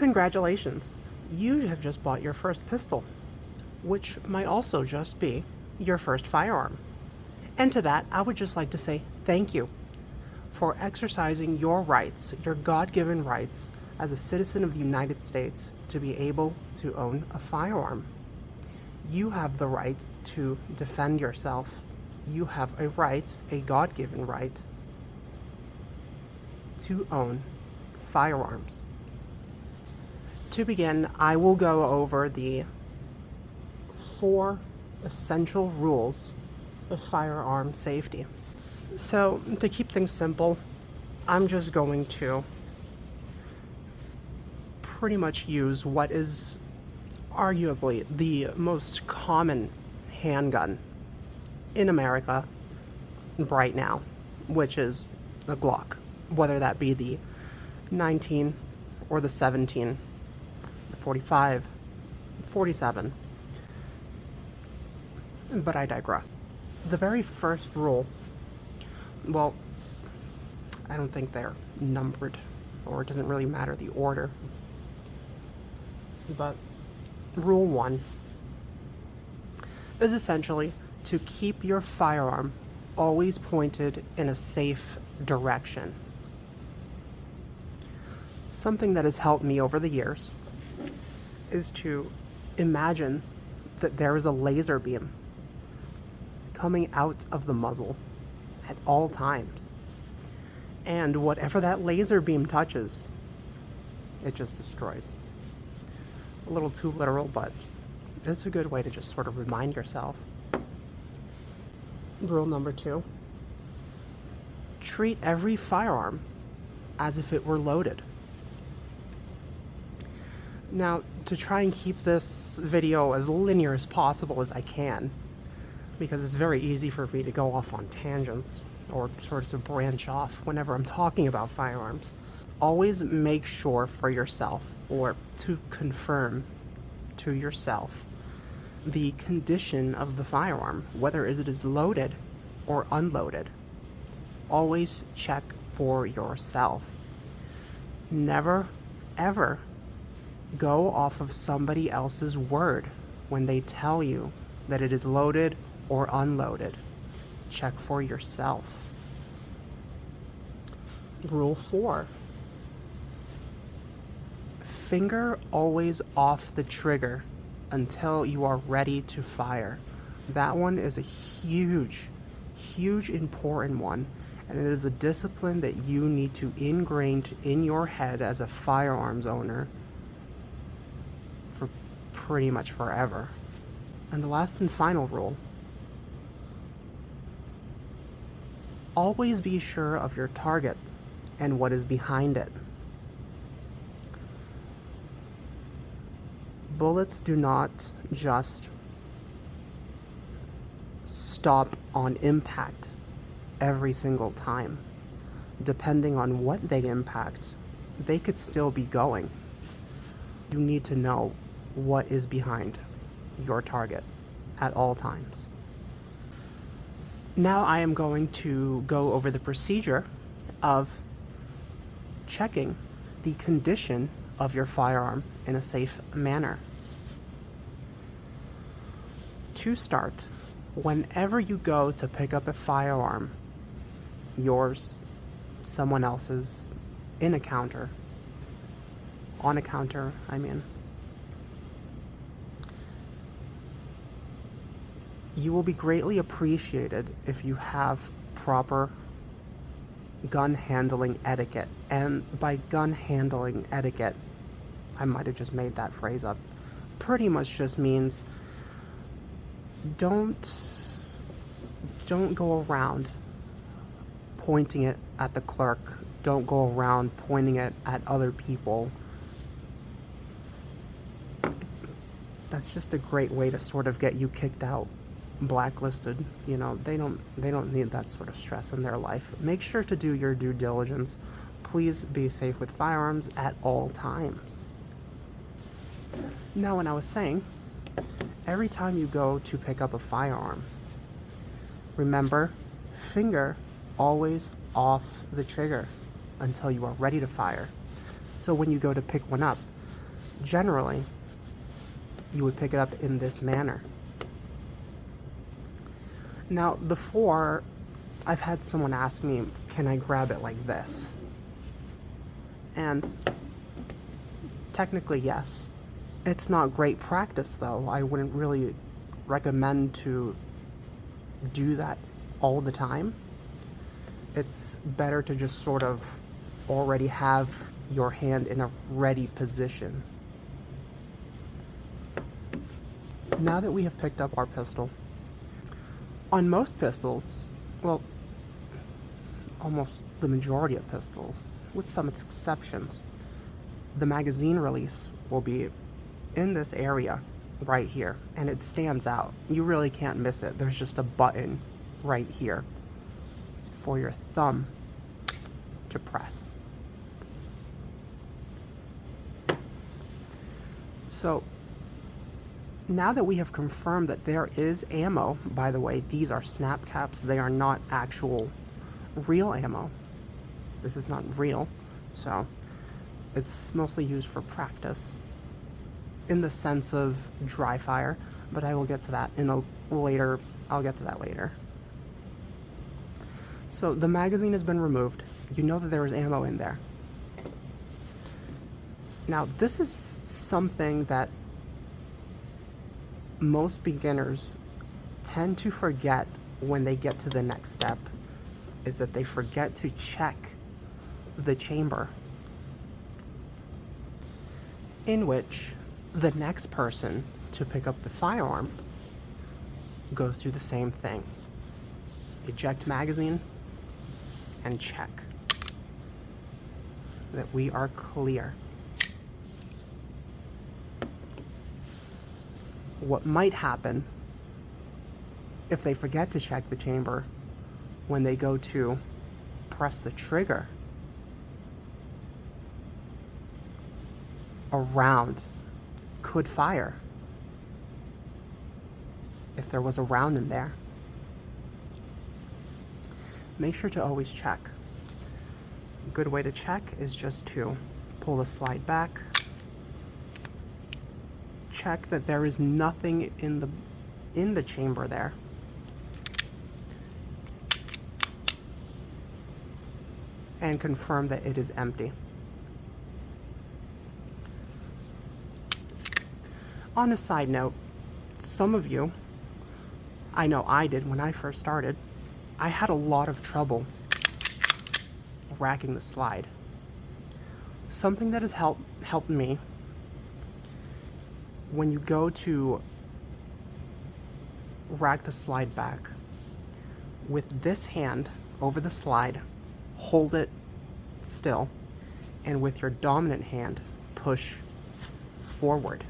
Congratulations! You have just bought your first pistol, which might also just be your first firearm. And to that, I would just like to say thank you for exercising your rights, your God-given rights as a citizen of the United States to be able to own a firearm. You have the right to defend yourself. You have a right, a God-given right, to own firearms. To begin, I will go over the 4 essential rules of firearm safety. So, to keep things simple, I'm just going to pretty much use what is arguably the most common handgun in America right now, which is a Glock, whether that be the 19 or the 17, the 45, 47. But I digress. The very first rule, well, I don't think they're numbered, or it doesn't really matter the order, but rule 1 is essentially to keep your firearm always pointed in a safe direction. Something that has helped me over the years is to imagine that there is a laser beam coming out of the muzzle at all times. And whatever that laser beam touches, it just destroys. A little too literal, but it's a good way to just sort of remind yourself. Rule number 2, treat every firearm as if it were loaded. Now, to try and keep this video as linear as possible as I can, because it's very easy for me to go off on tangents or sort of to branch off whenever I'm talking about firearms, always make sure for yourself, or to confirm to yourself, the condition of the firearm, whether it is loaded or unloaded. Always check for yourself. Never, ever go off of somebody else's word when they tell you that it is loaded or unloaded. Check for yourself. Rule 4. Finger always off the trigger until you are ready to fire. That one is a huge, important one, and it is a discipline that you need to ingrain in your head as a firearms owner for pretty much forever. And the last and final rule: always be sure of your target and what is behind it. Bullets do not just stop on impact every single time. Depending on what they impact, they could still be going. You need to know what is behind your target at all times. Now I am going to go over the procedure of checking the condition of your firearm in a safe manner. To start, whenever you go to pick up a firearm, yours, someone else's, in a counter, on a counter, you will be greatly appreciated if you have proper gun handling etiquette. And by gun handling etiquette, I might have just made that phrase up. Pretty much just means don't go around pointing it at the clerk. Don't go around pointing it at other people. That's just a great way to sort of get you kicked out, blacklisted. You know, they don't need that sort of stress in their life. Make sure to do your due diligence. Please be safe with firearms at all times. Now, when I was saying, every time you go to pick up a firearm, remember, finger always off the trigger until you are ready to fire. So when you go to pick one up, generally, you would pick it up in this manner. Now, before, I've had someone ask me, can I grab it like this? And technically, yes. It's not great practice, though. I wouldn't really recommend to do that all the time. It's better to just sort of already have your hand in a ready position. Now that we have picked up our pistol, on most pistols, well, almost the majority of pistols, with some exceptions, the magazine release will be in this area right here, and it stands out. You really can't miss it. There's just a button right here for your thumb to press. So now that we have confirmed that there is ammo, by the way, these are snap caps. They are not actual real ammo. This is not real, so it's mostly used for practice in the sense of dry fire, but I will get to that I'll get to that later. So the magazine has been removed. You know that there is ammo in there. Now, this is something that most beginners tend to forget when they get to the next step, is that they forget to check the chamber, in which the next person to pick up the firearm goes through the same thing. Eject magazine and check that we are clear. What might happen if they forget to check the chamber when they go to press the trigger, a round could fire if there was a round in there. Make sure to always check. A good way to check is just to pull the slide back, check that there is nothing in the chamber there, and confirm that it is empty. On a side note, some of you, I know I did when I first started, I had a lot of trouble racking the slide. Something that has helped me, when you go to rack the slide back, with this hand over the slide, hold it still, and with your dominant hand, push forward.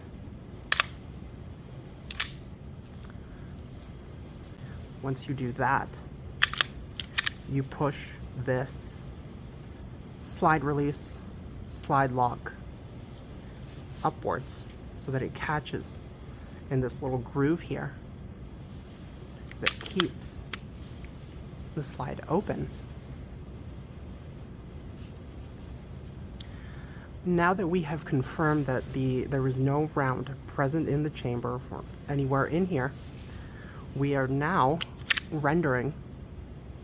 Once you do that, you push this slide release, slide lock upwards so that it catches in this little groove here that keeps the slide open. Now that we have confirmed that there is no round present in the chamber or anywhere in here, we are now rendering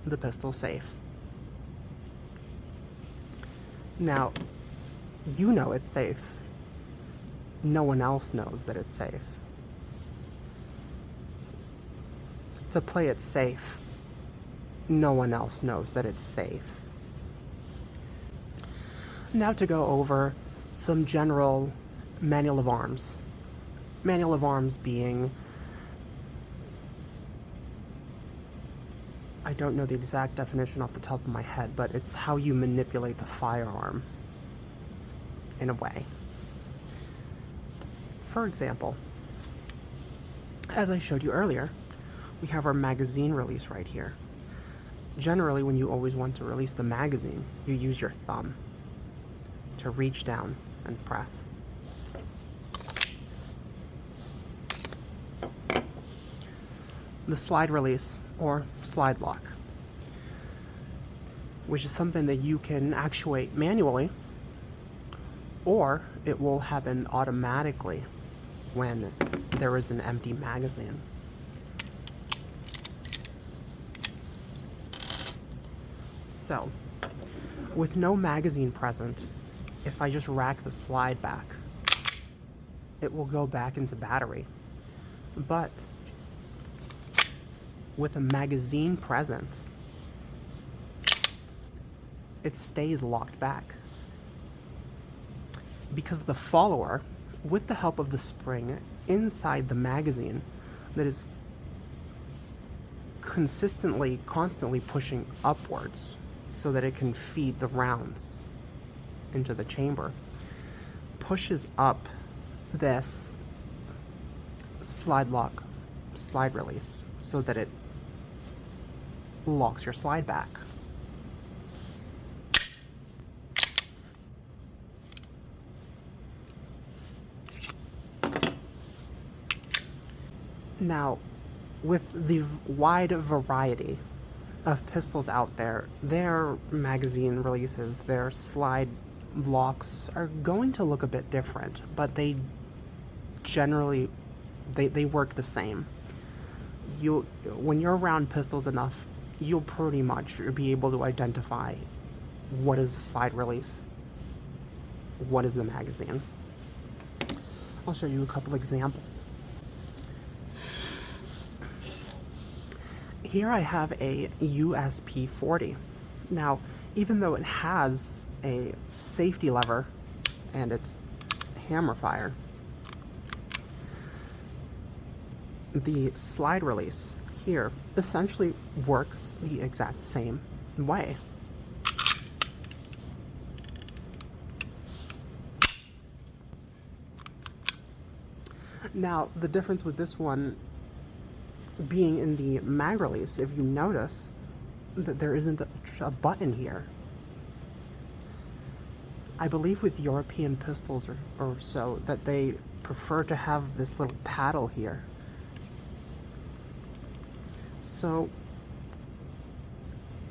the pistol safe. Now, you know it's safe. No one else knows that it's safe. To play it safe, no one else knows that it's safe. Now to go over some general manual of arms. Manual of arms being, I don't know the exact definition off the top of my head, but it's how you manipulate the firearm, in a way. For example, as I showed you earlier, we have our magazine release right here. Generally, when you always want to release the magazine, you use your thumb to reach down and press. The slide release, or slide lock, which is something that you can actuate manually, or it will happen automatically when there is an empty magazine. So, with no magazine present, if I just rack the slide back, it will go back into battery. But with a magazine present, it stays locked back. Because the follower, with the help of the spring inside the magazine that is constantly pushing upwards so that it can feed the rounds into the chamber, pushes up this slide lock, slide release, so that it locks your slide back. Now, with the wide variety of pistols out there, their magazine releases, their slide locks are going to look a bit different, but they generally, they work the same. When you're around pistols enough, you'll pretty much be able to identify what is the slide release, what is the magazine. I'll show you a couple examples. Here I have a USP-40. Now, even though it has a safety lever and it's hammer fire, the slide release here essentially works the exact same way. Now, the difference with this one being in the mag release, if you notice that there isn't a button here. I believe with European pistols or so that they prefer to have this little paddle here. So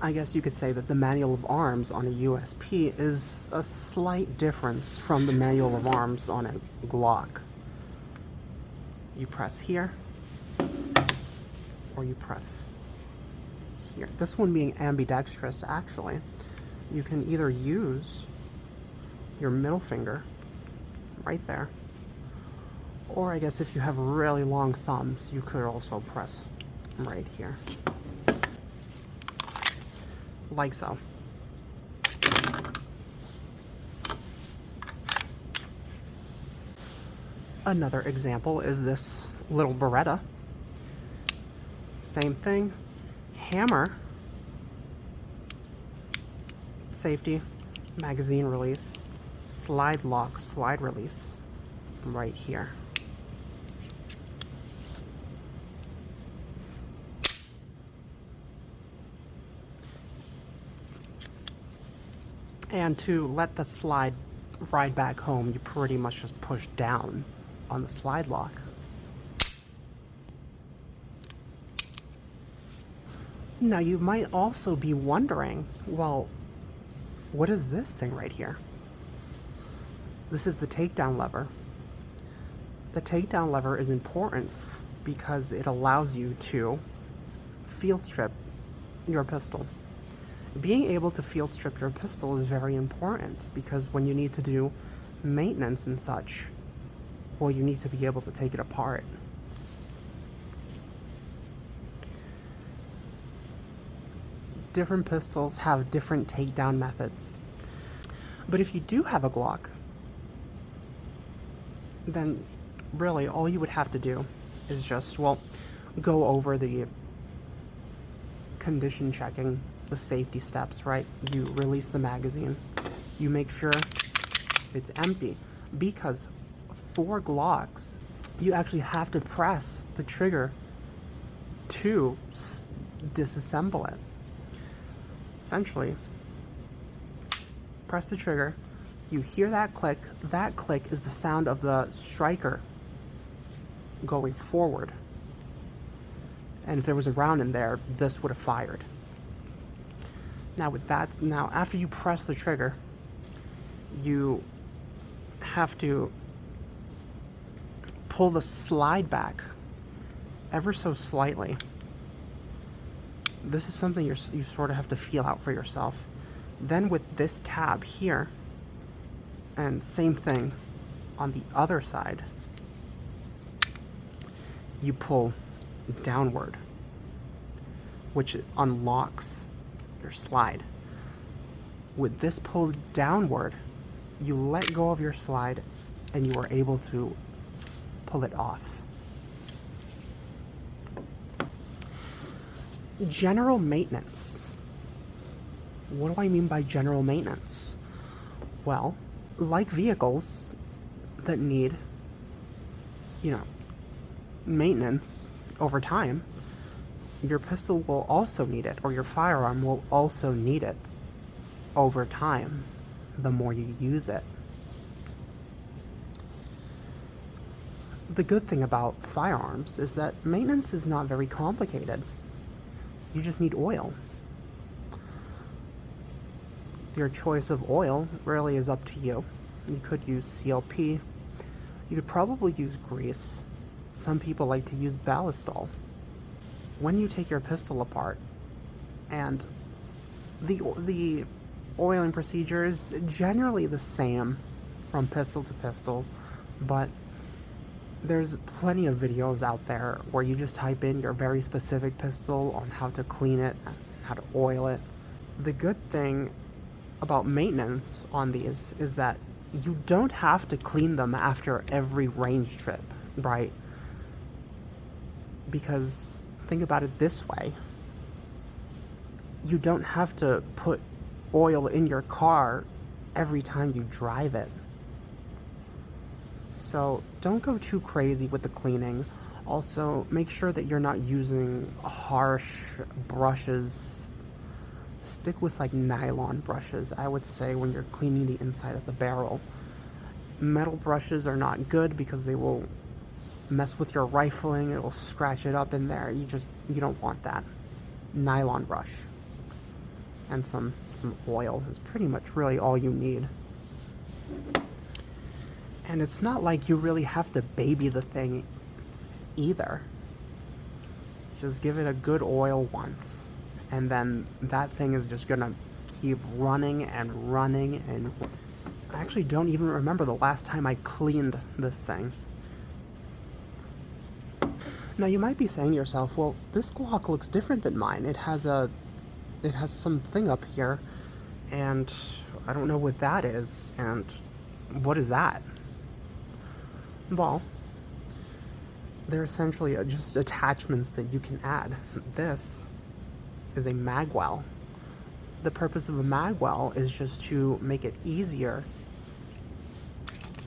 I guess you could say that the manual of arms on a USP is a slight difference from the manual of arms on a Glock. You press here, or you press here. This one being ambidextrous, actually, you can either use your middle finger right there, or I guess if you have really long thumbs, you could also press right here, like so. Another example is this little Beretta. Same thing, hammer, safety, magazine release, slide lock, slide release, right here. And to let the slide ride back home, you pretty much just push down on the slide lock. Now, you might also be wondering, well, what is this thing right here? This is the takedown lever. The takedown lever is important because it allows you to field strip your pistol. Being able to field strip your pistol is very important because when you need to do maintenance and such, well, you need to be able to take it apart. Different pistols have different takedown methods. But if you do have a Glock, then really all you would have to do is just, well, go over the condition checking, the safety steps, right? You release the magazine. You make sure it's empty, because for Glocks, you actually have to press the trigger to disassemble it. Essentially, press the trigger, you hear that click is the sound of the striker going forward. And if there was a round in there, this would have fired. Now after you press the trigger, you have to pull the slide back ever so slightly. This is something you sort of have to feel out for yourself. Then with this tab here, and same thing on the other side, you pull downward, which unlocks your slide. With this pulled downward, you let go of your slide and you are able to pull it off. General maintenance. What do I mean by general maintenance? Well, like vehicles that need, maintenance over time, your pistol will also need it, or your firearm will also need it over time, the more you use it. The good thing about firearms is that maintenance is not very complicated. You just need oil. Your choice of oil really is up to you. You could use CLP. You could probably use grease. Some people like to use ballistol. When you take your pistol apart, and the oiling procedure is generally the same from pistol to pistol, but there's plenty of videos out there where you just type in your very specific pistol on how to clean it, how to oil it. The good thing about maintenance on these is that you don't have to clean them after every range trip, right? Because think about it this way. You don't have to put oil in your car every time you drive it. So don't go too crazy with the cleaning. Also, make sure that you're not using harsh brushes. Stick with like nylon brushes, I would say, when you're cleaning the inside of the barrel. Metal brushes are not good because they will mess with your rifling. It will scratch it up in there. You don't want that. Nylon brush and some oil is pretty much really all you need. And it's not like you really have to baby the thing either. Just give it a good oil once, and then that thing is just gonna keep running and running. And I actually don't even remember the last time I cleaned this thing. Now you might be saying to yourself, well, this Glock looks different than mine. It has something up here, and I don't know what that is. And what is that? Well, they're essentially just attachments that you can add. This is a magwell. The purpose of a magwell is just to make it easier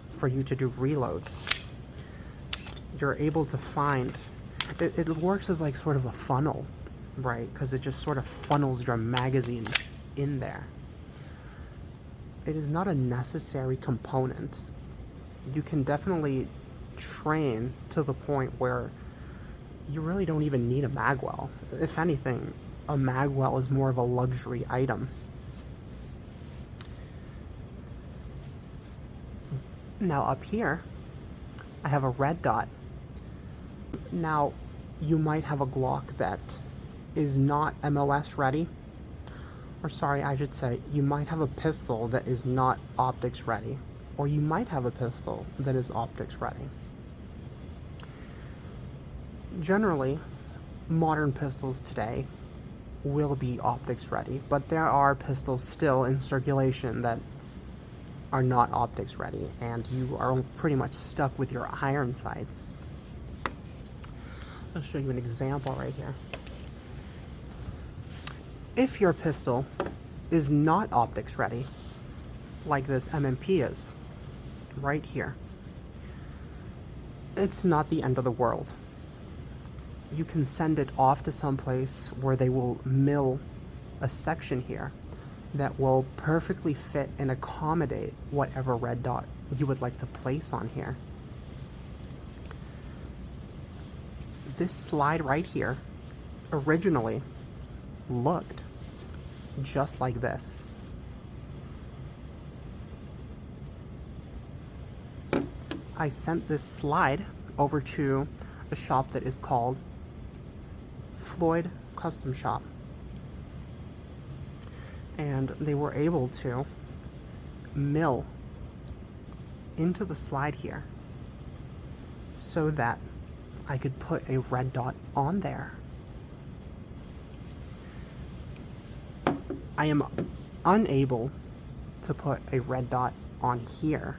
for you to do reloads. You're able to find, it works as like sort of a funnel, right? Because it just sort of funnels your magazine in there. It is not a necessary component. You can definitely train to the point where you really don't even need a magwell. If anything, a magwell is more of a luxury item. Now up here, I have a red dot. Now, you might have a Glock that is not MOS ready. Or sorry, I should say, you might have a pistol that is not optics ready. Or you might have a pistol that is optics ready. Generally, modern pistols today will be optics ready, but there are pistols still in circulation that are not optics ready, and you are pretty much stuck with your iron sights. I'll show you an example right here. If your pistol is not optics ready, like this MMP is, right here, it's not the end of the world. You can send it off to some place where they will mill a section here that will perfectly fit and accommodate whatever red dot you would like to place on here. This slide right here originally looked just like this. I sent this slide over to a shop that is called Floyd Custom Shop. And they were able to mill into the slide here so that I could put a red dot on there. I am unable to put a red dot on here,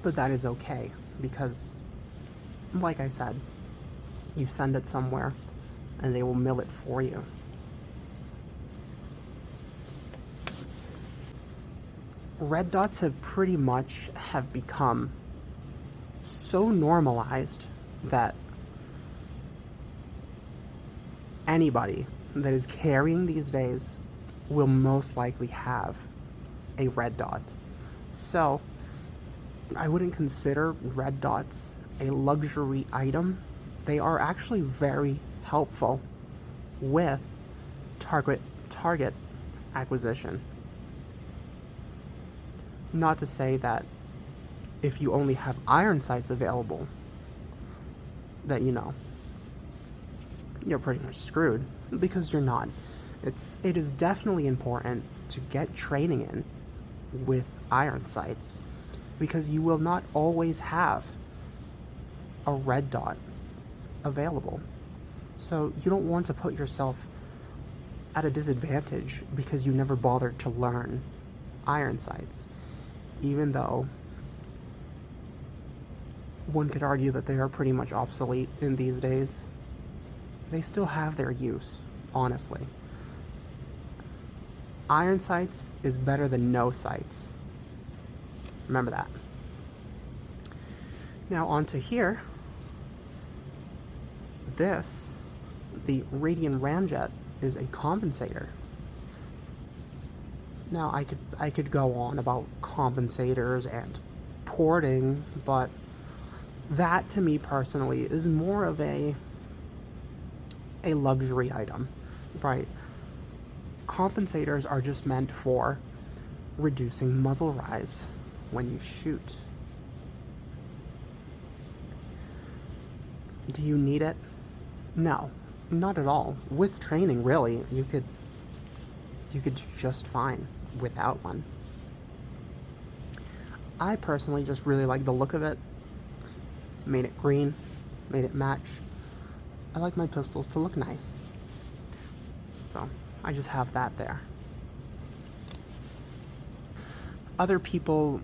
but that is okay because, like I said, you send it somewhere and they will mill it for you. Red dots have pretty much become so normalized that anybody that is carrying these days will most likely have a red dot. So I wouldn't consider red dots a luxury item. They are actually very helpful with target acquisition. Not to say that if you only have iron sights available, that, you know, you're pretty much screwed, because you're not. It is definitely important to get training in with iron sights, because you will not always have a red dot available. So you don't want to put yourself at a disadvantage because you never bothered to learn iron sights. Even though one could argue that they are pretty much obsolete in these days, they still have their use, honestly. Iron sights is better than no sights. Remember that. Now onto here. This, the Radian Ramjet, is a compensator. Now, I could go on about compensators and porting, but that, to me personally, is more of a luxury item, right? Compensators are just meant for reducing muzzle rise when you shoot. Do you need it? No, not at all. With training, really, you could do just fine without one. I personally just really like the look of it. Made it green, made it match. I like my pistols to look nice. So I just have that there. Other people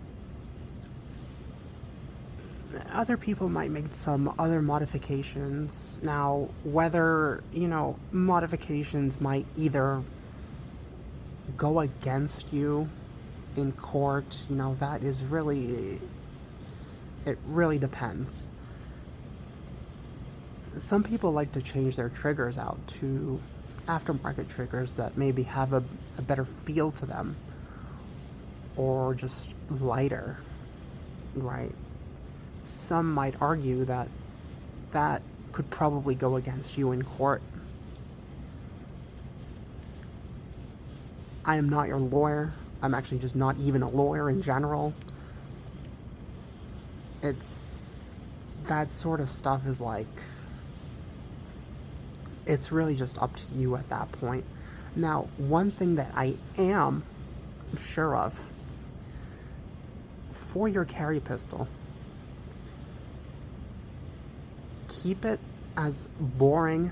might make some other modifications. Now, whether, you know, modifications might either go against you in court, you know, that is really, it really depends. Some people like to change their triggers out to aftermarket triggers that maybe have a better feel to them, or just lighter, right? Some might argue that that could probably go against you in court. I am not your lawyer. I'm actually just not even a lawyer in general. It's, that sort of stuff is like, it's really just up to you at that point. Now, one thing that I am sure of, for your carry pistol, keep it as boring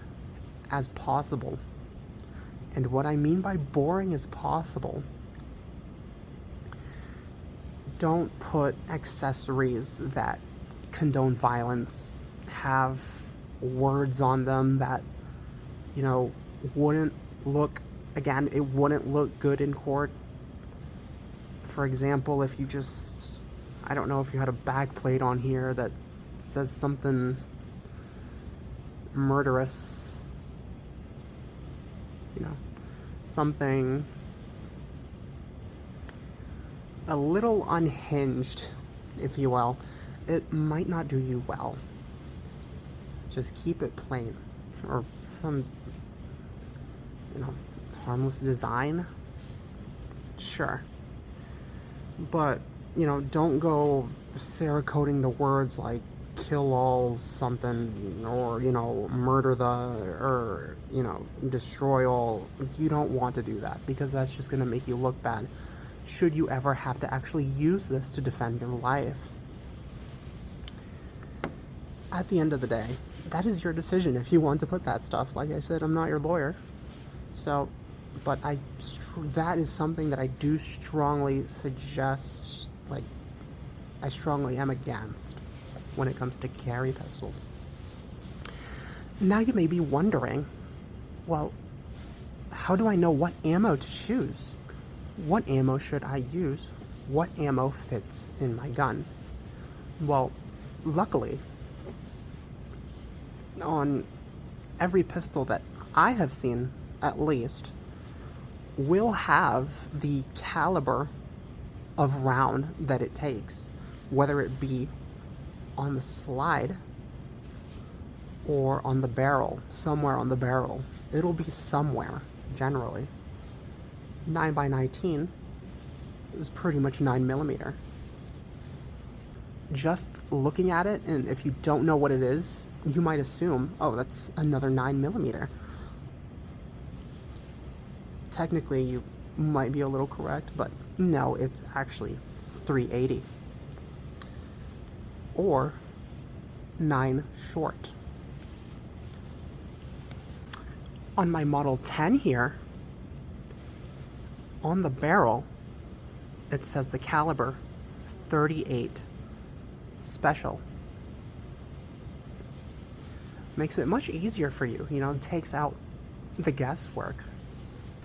as possible. And what I mean by boring as possible, don't put accessories that condone violence, have words on them that, you know, wouldn't look, again, it wouldn't look good in court. For example, if you just, I don't know, if you had a backplate on here that says something murderous, you know, something a little unhinged, if you will, it might not do you well. Just keep it plain, or some, you know, harmless design, sure, but, you know, don't go Cerakoting the words like kill all something, or, murder the, or, destroy all. You don't want to do that, because that's just going to make you look bad should you ever have to actually use this to defend your life. At the end of the day, that is your decision if you want to put that stuff. Like I said, I'm not your lawyer. So, but that is something that I do strongly suggest, I strongly am against when it comes to carry pistols. Now you may be wondering, well, how do I know what ammo to choose? What ammo should I use? What ammo fits in my gun? Well, luckily, on every pistol that I have seen, at least, will have the caliber of round that it takes, whether it be on the slide or on the barrel, somewhere on the barrel. It'll be somewhere, generally. 9x19 is pretty much 9mm. Just looking at it, and if you don't know what it is, you might assume, oh, that's another 9mm. Technically, you might be a little correct, but no, it's actually 380. Or 9 short. On my Model 10 here, on the barrel, it says the caliber 38 special. Makes it much easier for you, it takes out the guesswork.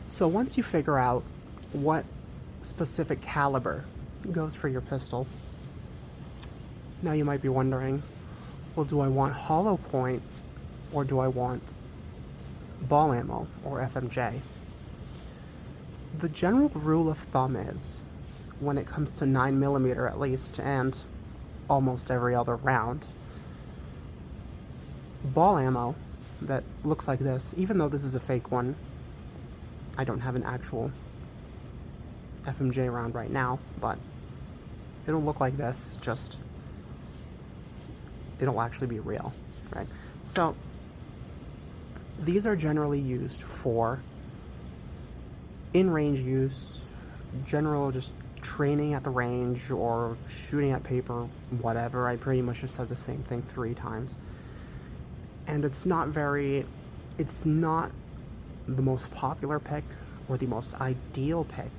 So once you figure out what specific caliber goes for your pistol, now you might be wondering, well, do I want hollow point or do I want ball ammo or FMJ? The general rule of thumb is, when it comes to 9mm at least, and almost every other round, ball ammo that looks like this, even though this is a fake one, I don't have an actual FMJ round right now, but it'll look like this, just it'll actually be real, right? So these are generally used for in-range use, general just training at the range or shooting at paper, whatever. I pretty much just said the same thing 3 times. And it's not the most popular pick or the most ideal pick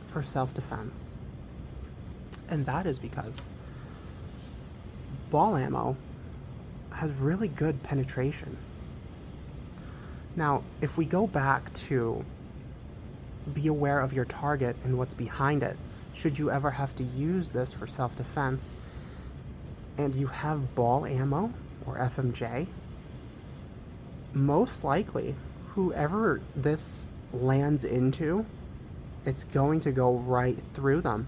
for self-defense. And that is because ball ammo has really good penetration. Now, if we go back to be aware of your target and what's behind it, should you ever have to use this for self-defense and you have ball ammo or FMJ, most likely whoever this lands into, it's going to go right through them.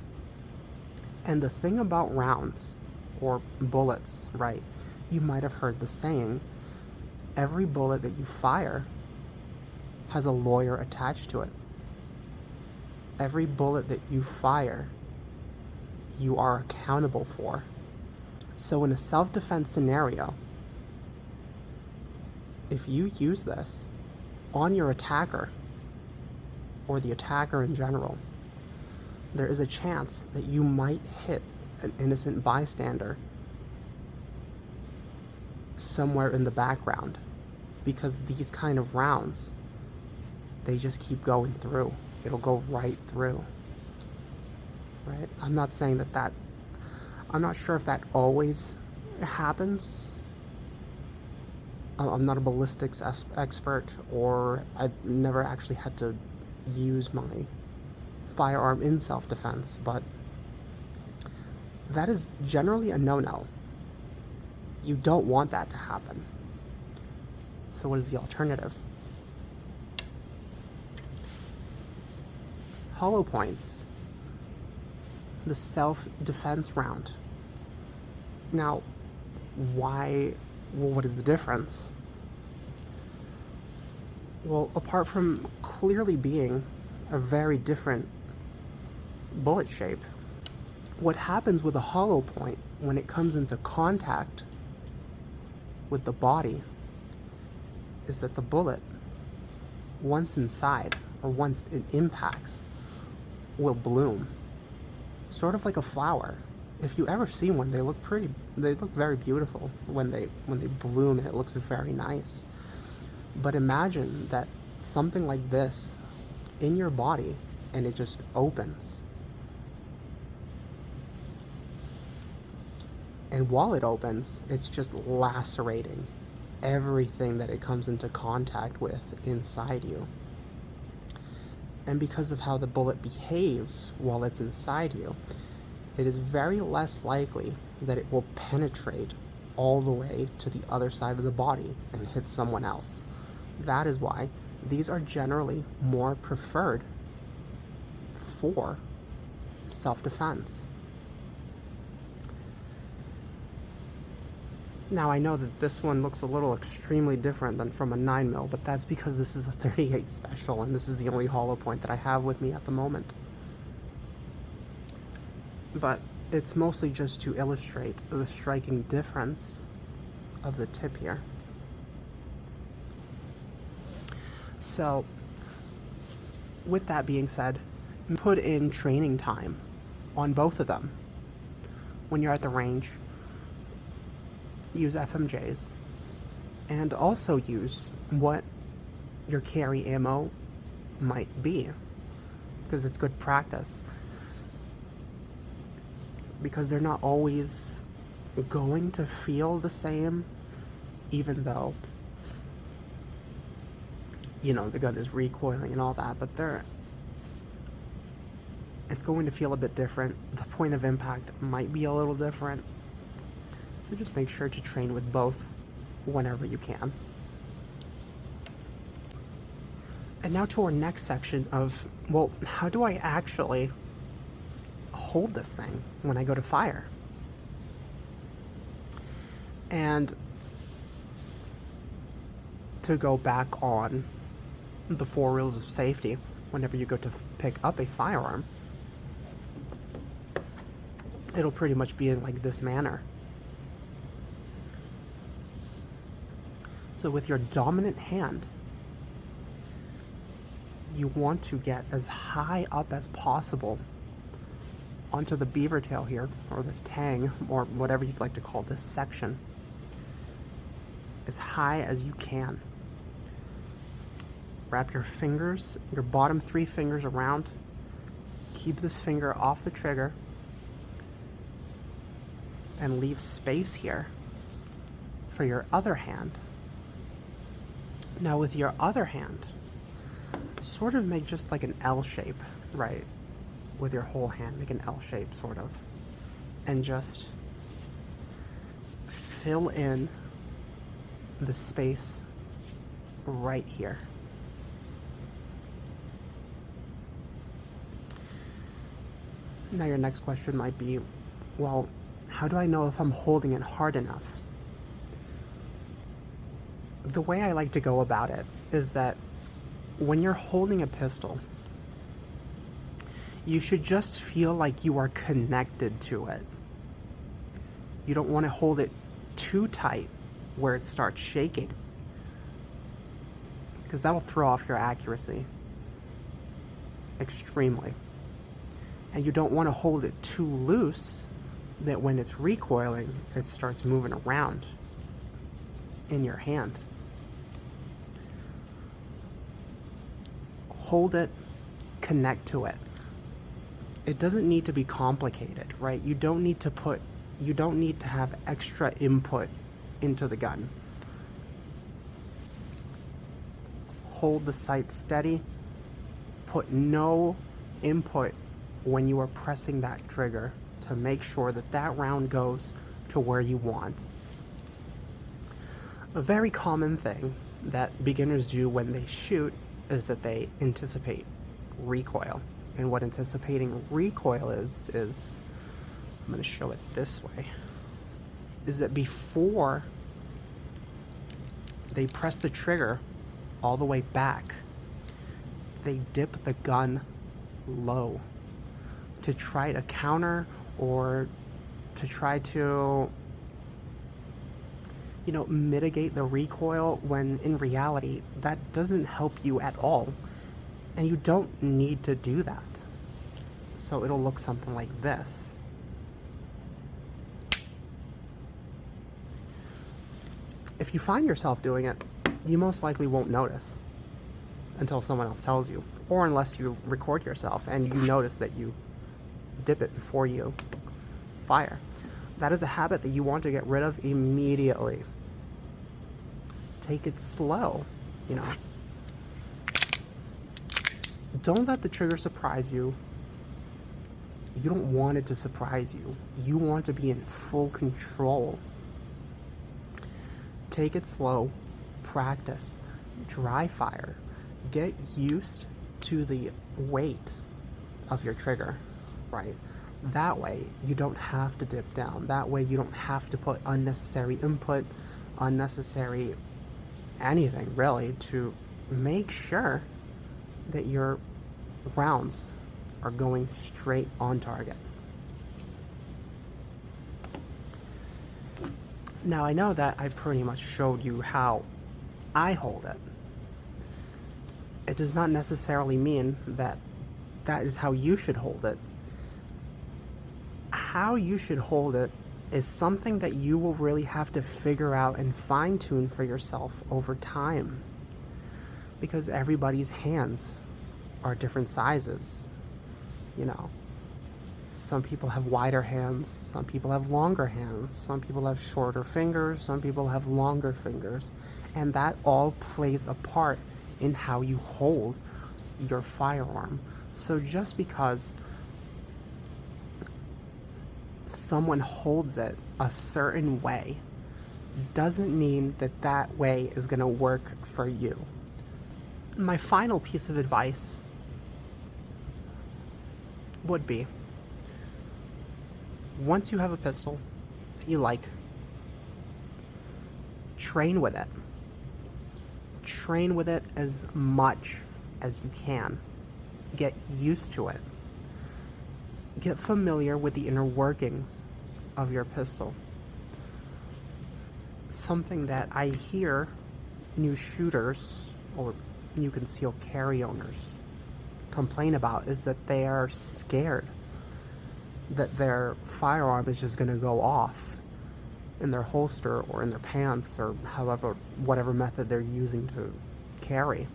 And the thing about rounds or bullets, right, you might have heard the saying, every bullet that you fire has a lawyer attached to it. Every bullet that you fire, you are accountable for. So in a self-defense scenario, if you use this on your attacker, or the attacker in general, there is a chance that you might hit an innocent bystander somewhere in the background, because these kind of rounds, they just keep going through. It'll go right through, right? I'm not saying I'm not sure if that always happens. I'm not a ballistics expert, or I've never actually had to use my firearm in self-defense, but that is generally a no-no. You don't want that to happen. So what is the alternative? Hollow points. The self-defense round. Now, what is the difference? Well, apart from clearly being a very different bullet shape, what happens with a hollow point when it comes into contact with the body is that the bullet, once inside or once it impacts, will bloom, sort of like a flower. If you ever see one, they look very beautiful when they bloom, and it looks very nice. But imagine that something like this in your body, and it just opens. And while it opens, it's just lacerating everything that it comes into contact with inside you. And because of how the bullet behaves while it's inside you, it is very less likely that it will penetrate all the way to the other side of the body and hit someone else. That is why these are generally more preferred for self-defense. Now, I know that this one looks a little extremely different than from a 9mm, but that's because this is a 38 special, and this is the only hollow point that I have with me at the moment. But it's mostly just to illustrate the striking difference of the tip here. So, with that being said, put in training time on both of them. When you're at the range, use FMJs, and also use what your carry ammo might be, because it's good practice. Because they're not always going to feel the same, even though, you know, the gun is recoiling and all that, but it's going to feel a bit different. The point of impact might be a little different. So just make sure to train with both whenever you can. And now to our next section of, well, how do I actually hold this thing when I go to fire? And to go back on the 4 rules of safety whenever you go to pick up a firearm, it'll pretty much be in like this manner. So with your dominant hand, you want to get as high up as possible onto the beaver tail here, or this tang, or whatever you'd like to call this section, as high as you can. Wrap your fingers, your bottom 3 fingers around. Keep this finger off the trigger, and leave space here for your other hand. Now with your other hand, sort of make just like an L shape, right? With your whole hand, make an L shape, sort of. And just fill in the space right here. Now your next question might be, well, how do I know if I'm holding it hard enough? The way I like to go about it is that when you're holding a pistol, you should just feel like you are connected to it. You don't want to hold it too tight where it starts shaking, because that'll throw off your accuracy extremely. And you don't want to hold it too loose that when it's recoiling, it starts moving around in your hand. Hold it, connect to it. It doesn't need to be complicated, right? You don't need to have extra input into the gun. Hold the sight steady. Put no input when you are pressing that trigger to make sure that that round goes to where you want. A very common thing that beginners do when they shoot is that they anticipate recoil. And what anticipating recoil is I'm going to show it this way, is that before they press the trigger all the way back, they dip the gun low to try to counter or to try to, mitigate the recoil, when in reality, that doesn't help you at all. And you don't need to do that. So it'll look something like this. If you find yourself doing it, you most likely won't notice until someone else tells you, or unless you record yourself and you notice that you dip it before you fire. That is a habit that you want to get rid of immediately. Take it slow, Don't let the trigger surprise you. You don't want it to surprise you. You want to be in full control. Take it slow, practice, dry fire, get used to the weight of your trigger, right? That way you don't have to dip down. That way you don't have to put unnecessary input, unnecessary anything really, to make sure that your rounds are going straight on target. Now, I know that I pretty much showed you how I hold it. It does not necessarily mean that that is how you should hold it. How you should hold it is something that you will really have to figure out and fine-tune for yourself over time. Because everybody's hands are different sizes. Some people have wider hands, some people have longer hands, some people have shorter fingers, some people have longer fingers, and that all plays a part in how you hold your firearm. So just because someone holds it a certain way doesn't mean that that way is going to work for you. My final piece of advice would be, once you have a pistol that you like, train with it. Train with it as much as you can. Get used to it. Get familiar with the inner workings of your pistol. Something that I hear new shooters or new concealed carry owners complain about is that they are scared that their firearm is just going to go off in their holster or in their pants, or whatever method they're using to carry.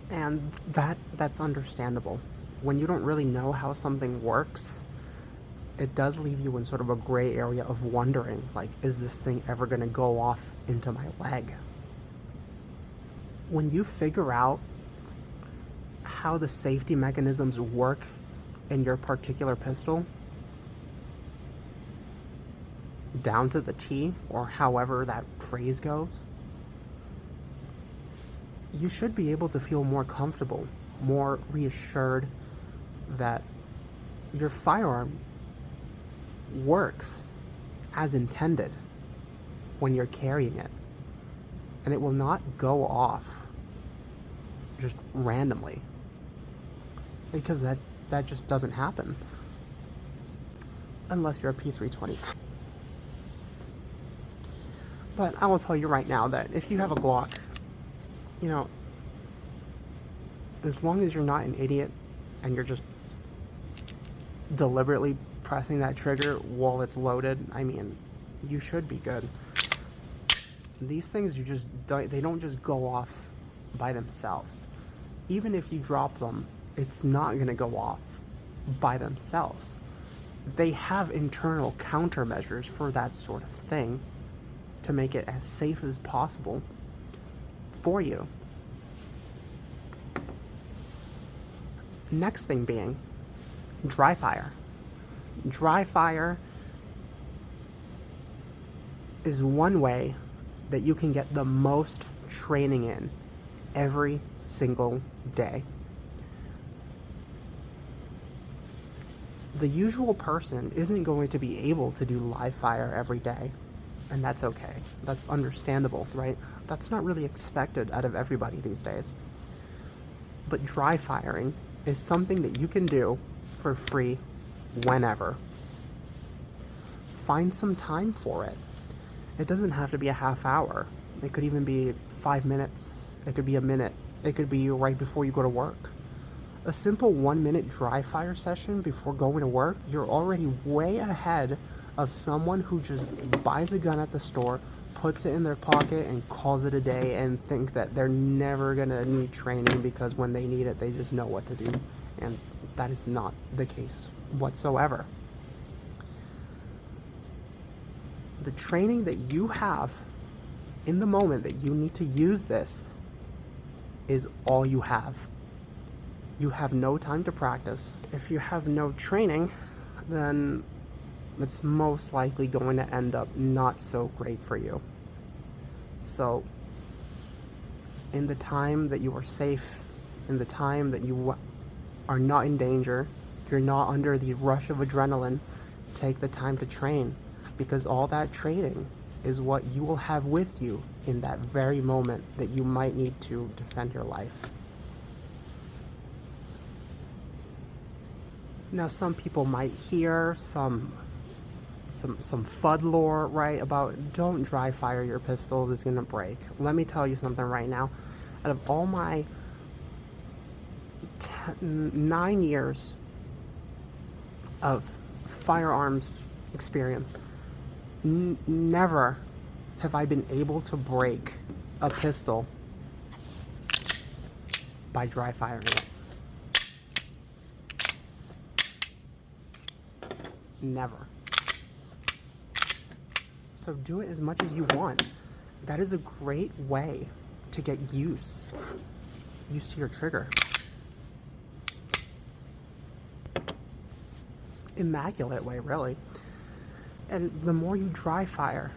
And that's understandable. When you don't really know how something works, it does leave you in sort of a gray area of wondering, like, is this thing ever going to go off into my leg? When you figure out how the safety mechanisms work in your particular pistol, down to the T, or however that phrase goes, you should be able to feel more comfortable, more reassured that your firearm works as intended when you're carrying it, and it will not go off just randomly, because that just doesn't happen unless you're a P320. But I will tell you right now that if you have a Glock, as long as you're not an idiot and you're just deliberately pressing that trigger while it's loaded, you should be good. These things, they don't just go off by themselves. Even if you drop them, it's not going to go off by themselves. They have internal countermeasures for that sort of thing to make it as safe as possible for you. Next thing being dry fire. Dry fire is one way that you can get the most training in every single day. The usual person isn't going to be able to do live fire every day, and that's okay. That's understandable, right? That's not really expected out of everybody these days. But dry firing is something that you can do for free whenever. Find some time for it. It doesn't have to be a half hour. It could even be 5 minutes. It could be a minute. It could be right before you go to work. A simple 1-minute dry fire session before going to work, you're already way ahead of someone who just buys a gun at the store, puts it in their pocket, and calls it a day and think that they're never gonna need training because when they need it, they just know what to do. And that is not the case whatsoever. The training that you have in the moment that you need to use this is all you have. You have no time to practice. If you have no training, then it's most likely going to end up not so great for you. So, in the time that you are safe, in the time that you are not in danger, you're not under the rush of adrenaline, take the time to train, because all that training is what you will have with you in that very moment that you might need to defend your life. Now, some people might hear some FUD lore, right, about don't dry fire your pistols, it's gonna break. Let me tell you something right now. Out of all my 9 years of firearms experience, never have I been able to break a pistol by dry firing it. Never. So do it as much as you want. That is a great way to get used to your trigger. Immaculate way, really. And the more you dry fire,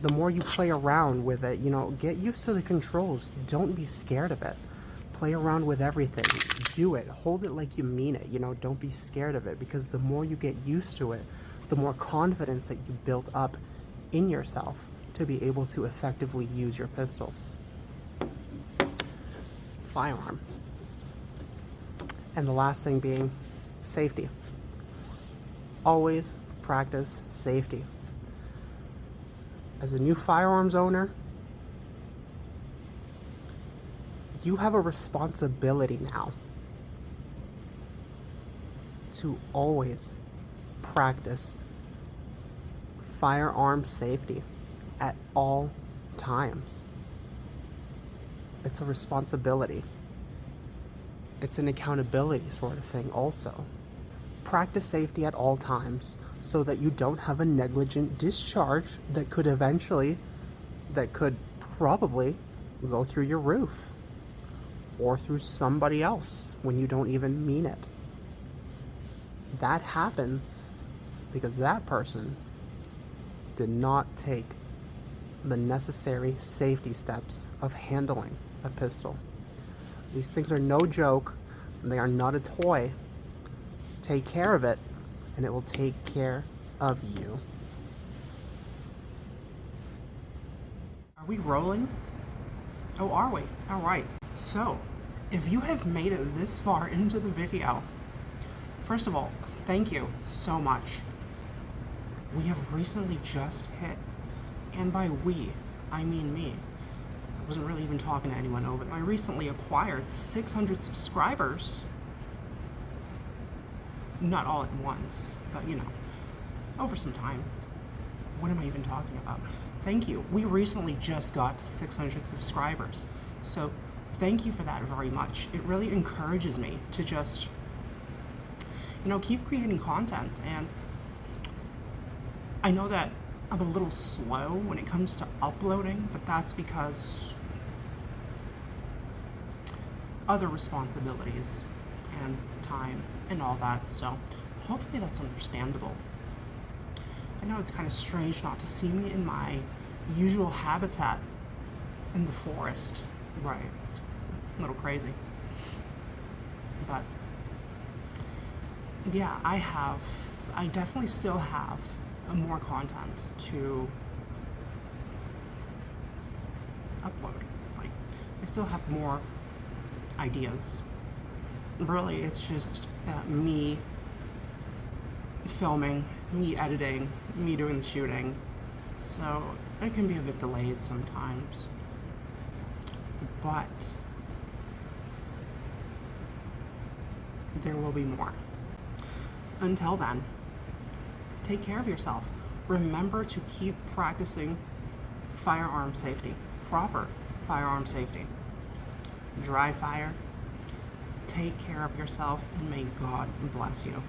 the more you play around with it, get used to the controls. Don't be scared of it. Play around with everything. Do it. Hold it like you mean it. Don't be scared of it, because the more you get used to it, the more confidence that you build up in yourself to be able to effectively use your pistol. Firearm. And the last thing being safety. Always practice safety. As a new firearms owner, you have a responsibility now to always practice firearm safety at all times. It's a responsibility. It's an accountability sort of thing also. Practice safety at all times so that you don't have a negligent discharge that could probably go through your roof or through somebody else when you don't even mean it. That happens because that person did not take the necessary safety steps of handling a pistol. These things are no joke. They are not a toy. Take care of it, and it will take care of you. Are we rolling? Oh, are we? All right. So, if you have made it this far into the video, first of all, thank you so much. We have recently just hit, and by we, I mean me. I wasn't really even talking to anyone over there. I recently acquired 600 subscribers. Not all at once, but over some time. What am I even talking about? Thank you. We recently just got to 600 subscribers. So thank you for that very much. It really encourages me to just, keep creating content. And I know that I'm a little slow when it comes to uploading, but that's because other responsibilities and time and all that, so hopefully that's understandable. I know it's kind of strange not to see me in my usual habitat in the forest. Right, it's a little crazy. But yeah, I definitely still have more content to upload. I still have more ideas. Really, it's just me filming, me editing, me doing the shooting. So it can be a bit delayed sometimes. But there will be more. Until then, take care of yourself. Remember to keep practicing firearm safety, proper firearm safety. Dry fire. Take care of yourself, and may God bless you.